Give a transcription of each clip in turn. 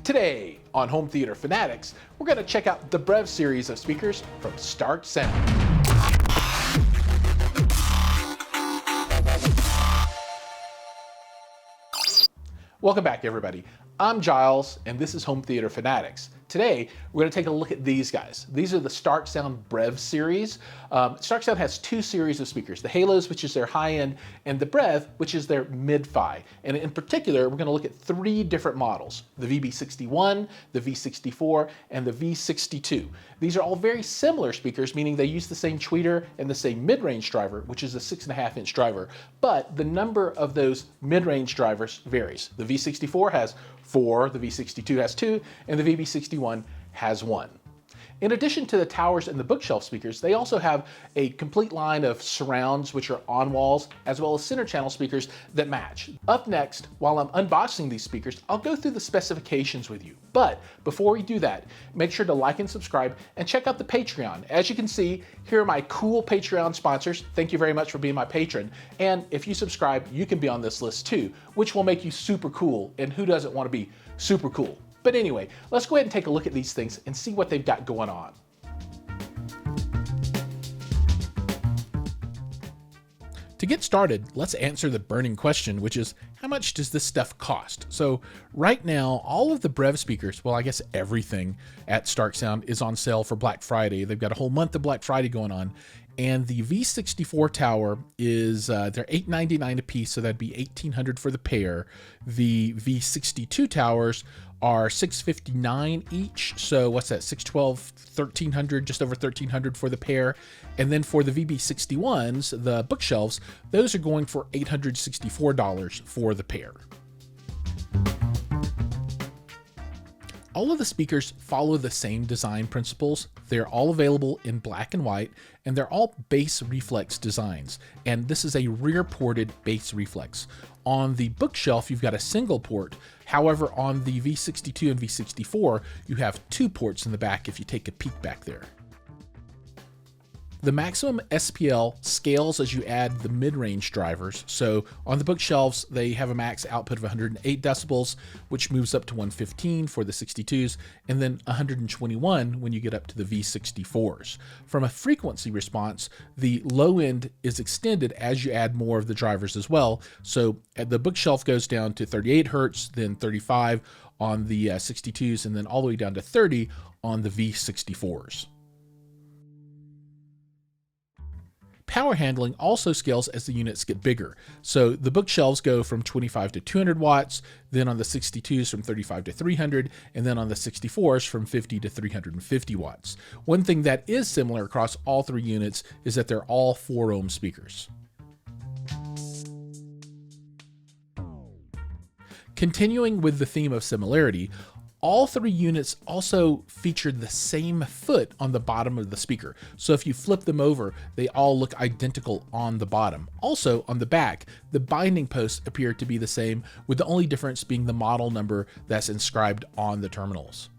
Today on Home Theater Fanatics, we're going to check out the Brev series of speakers from Starke Sound. Welcome back, everybody. I'm Giles, and this is Home Theater Fanatics. Today, we're going to take a look at these guys. These are the Starke Sound Brev series. Starke Sound has two series of speakers, the Halos, which is their high-end, and the Brev, which is their mid-fi. And in particular, we're going to look at three different models, the VB-61, the V64, and the V62. These are all very similar speakers, meaning they use the same tweeter and the same mid-range driver, which is a 6.5-inch driver, but the number of those mid-range drivers varies. The V64 has 4, the V62 has 2, and the VB-61 has 1. In addition to the towers and the bookshelf speakers, they also have a complete line of surrounds, which are on walls, as well as center channel speakers that match. Up next, while I'm unboxing these speakers, I'll go through the specifications with you. But before we do that, make sure to like and subscribe and check out the Patreon. As you can see, here are my cool Patreon sponsors. Thank you very much for being my patron. And if you subscribe, you can be on this list too, which will make you super cool. And who doesn't want to be super cool? But anyway, let's go ahead and take a look at these things and see what they've got going on. To get started, let's answer the burning question, which is, how much does this stuff cost? So right now, all of the Brev speakers, well, I guess everything at Starke Sound is on sale for Black Friday. They've got a whole month of Black Friday going on. And the V64 tower is, they're $899 a piece, so that'd be $1,800 for the pair. The V62 towers are $659 each, so what's that, $612, $1,300, just over $1,300 for the pair. And then for the VB61s, the bookshelves, those are going for $864 for the pair. All of the speakers follow the same design principles. They're all available in black and white, and they're all bass reflex designs. And this is a rear-ported bass reflex. On the bookshelf, you've got a single port. However, on the V62 and V64, you have two ports in the back if you take a peek back there. The maximum SPL scales as you add the mid-range drivers. So on the bookshelves, they have a max output of 108 decibels, which moves up to 115 for the 62s, and then 121 when you get up to the V64s. From a frequency response, the low end is extended as you add more of the drivers as well. So the bookshelf goes down to 38 hertz, then 35 on the 62s, and then all the way down to 30 on the V64s. Power handling also scales as the units get bigger. So the bookshelves go from 25 to 200 watts, then on the 62s from 35 to 300, and then on the 64s from 50 to 350 watts. One thing that is similar across all three units is that they're all 4 ohm speakers. Continuing with the theme of similarity, all three units also featured the same foot on the bottom of the speaker. So if you flip them over, they all look identical on the bottom. Also on the back, the binding posts appear to be the same, with the only difference being the model number that's inscribed on the terminals.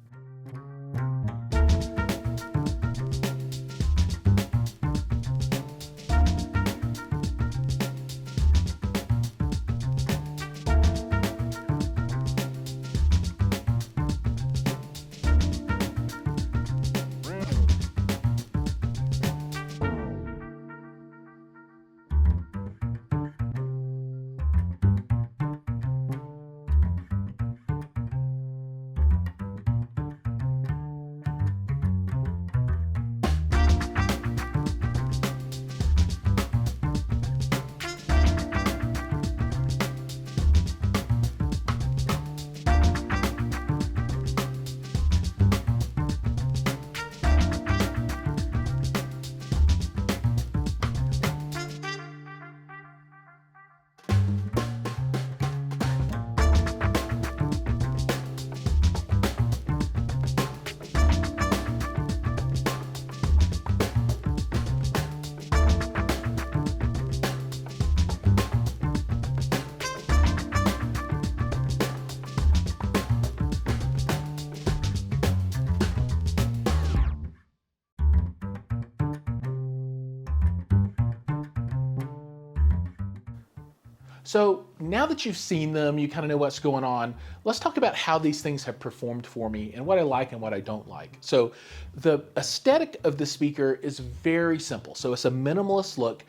So now that you've seen them, you kind of know what's going on, let's talk about how these things have performed for me and what I like and what I don't like. So the aesthetic of the speaker is very simple. So it's a minimalist look.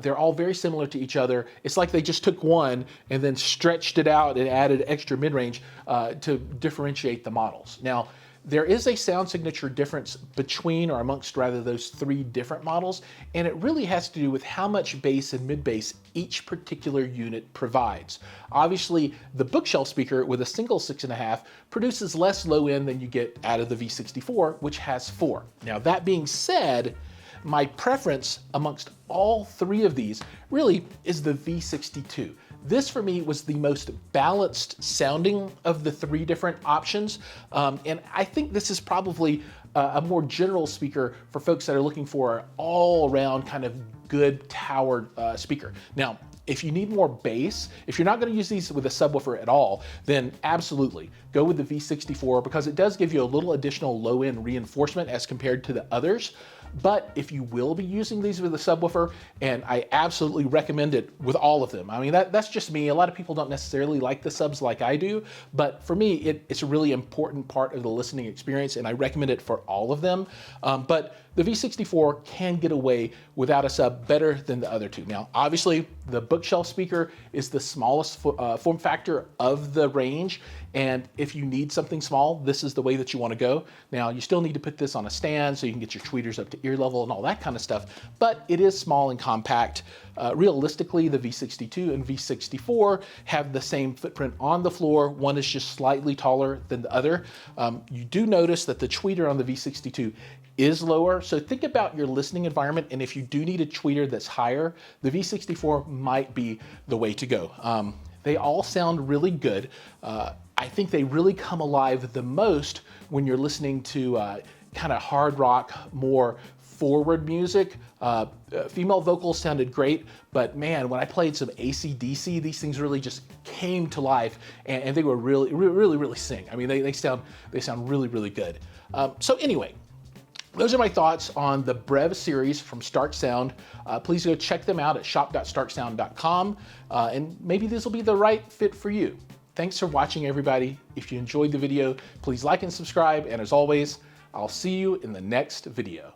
They're all very similar to each other. It's like they just took one and then stretched it out and added extra mid-range to differentiate the models. Now, there is a sound signature difference between, or amongst rather, those three different models, and it really has to do with how much bass and mid-bass each particular unit provides. Obviously, the bookshelf speaker with a single 6.5 produces less low end than you get out of the V64, which has 4. Now, that being said, my preference amongst all three of these really is the V62. This for me was the most balanced sounding of the three different options. And I think this is probably a more general speaker for folks that are looking for an all around kind of good towered speaker. Now, if you need more bass, if you're not going to use these with a subwoofer at all, then absolutely go with the V64 because it does give you a little additional low end reinforcement as compared to the others. But if you will be using these with a subwoofer, and I absolutely recommend it with all of them. I mean, that's just me. A lot of people don't necessarily like the subs like I do, but for me, it's a really important part of the listening experience, and I recommend it for all of them. But the V64 can get away without a sub better than the other two. Now, obviously, the bookshelf speaker is the smallest form factor of the range, and if you need something small, this is the way that you want to go. Now, you still need to put this on a stand so you can get your tweeters up to ear level and all that kind of stuff, but it is small and compact. Realistically, the V62 and V64 have the same footprint on the floor. One is just slightly taller than the other. You do notice that the tweeter on the V62 is lower, so think about your listening environment, and if you do need a tweeter that's higher, the V64 might be the way to go. They all sound really good. I think they really come alive the most when you're listening to kind of hard rock, more forward music. Female vocals sounded great, but man, when I played some AC/DC, these things really just came to life, and they were really sing. I mean, they sound really, really good. So anyway, those are my thoughts on the Brev series from Starke Sound. Please go check them out at shop.starkesound.com, and maybe this will be the right fit for you. Thanks for watching, everybody. If you enjoyed the video, please like and subscribe, and as always, I'll see you in the next video.